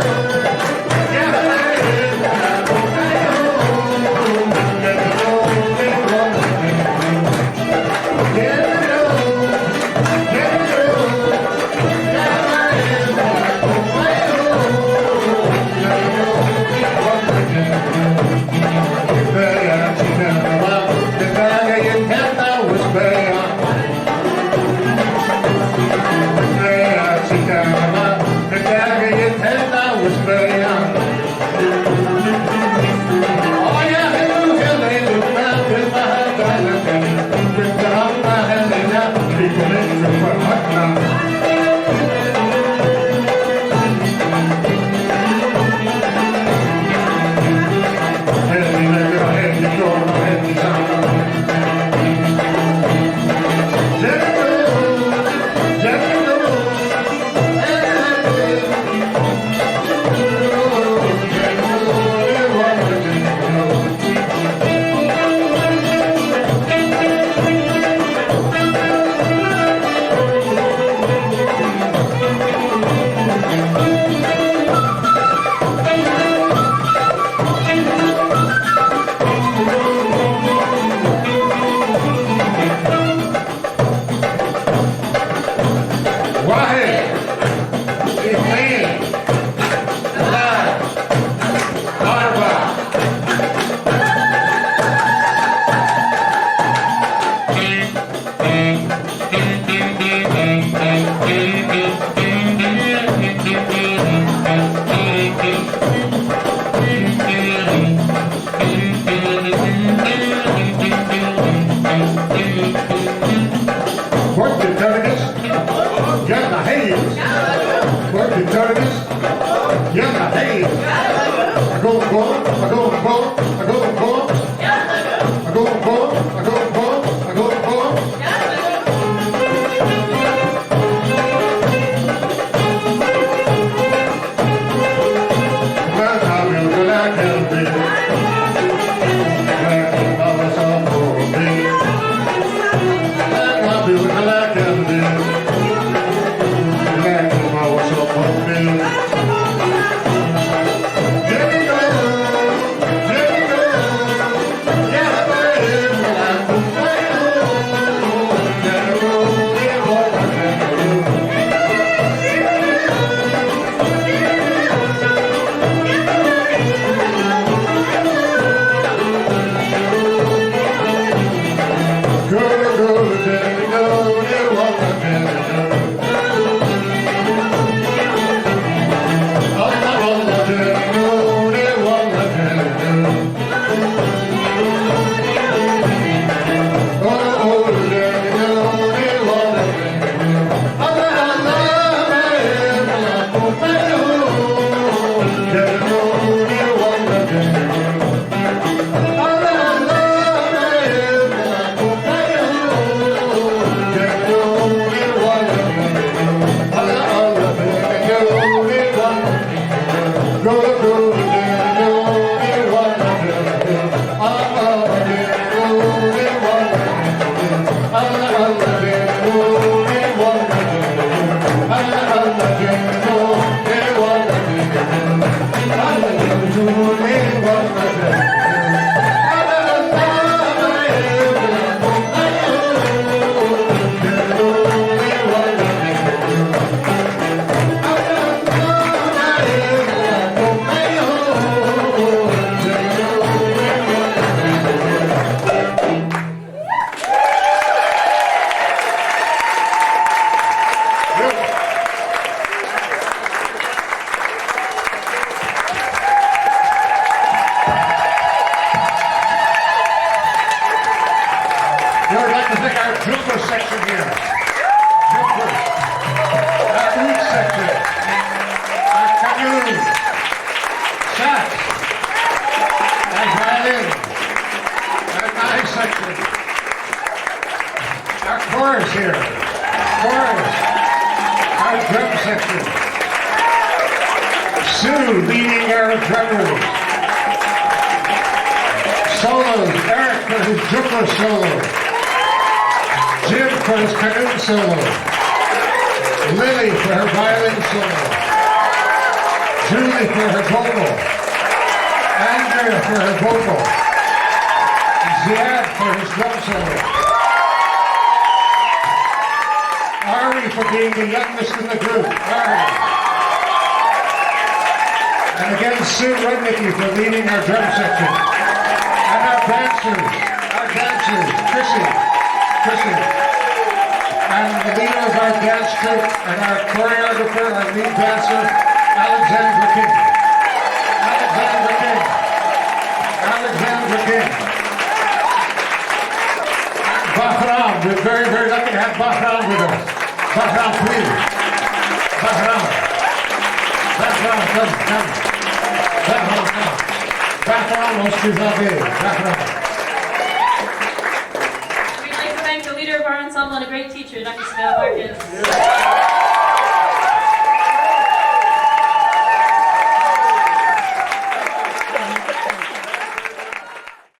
[SPEAKER 1] What the delegates? Yeah, hey, Sue leading our drummers. Solos, Eric for his juke solo. Jim for his canoe solo. Lily for her violin solo. Julie for her vocal. Andrea for her vocal. Ziad for his drum solo. Ari for being the youngest in the group. Ari. And again, Sue Rudnicki for leading our drum section. And our dancers, Chrissy. And the leader of our dance troupe and our choreographer, our lead dancer, Alexandra King. Bahram, we're very, very lucky to have Bahram with us. Bahram, please. Bahram, come. Bahram, on se Bahram.
[SPEAKER 8] We'd like to thank the leader of our ensemble and a great teacher, Dr. Scott Marcus.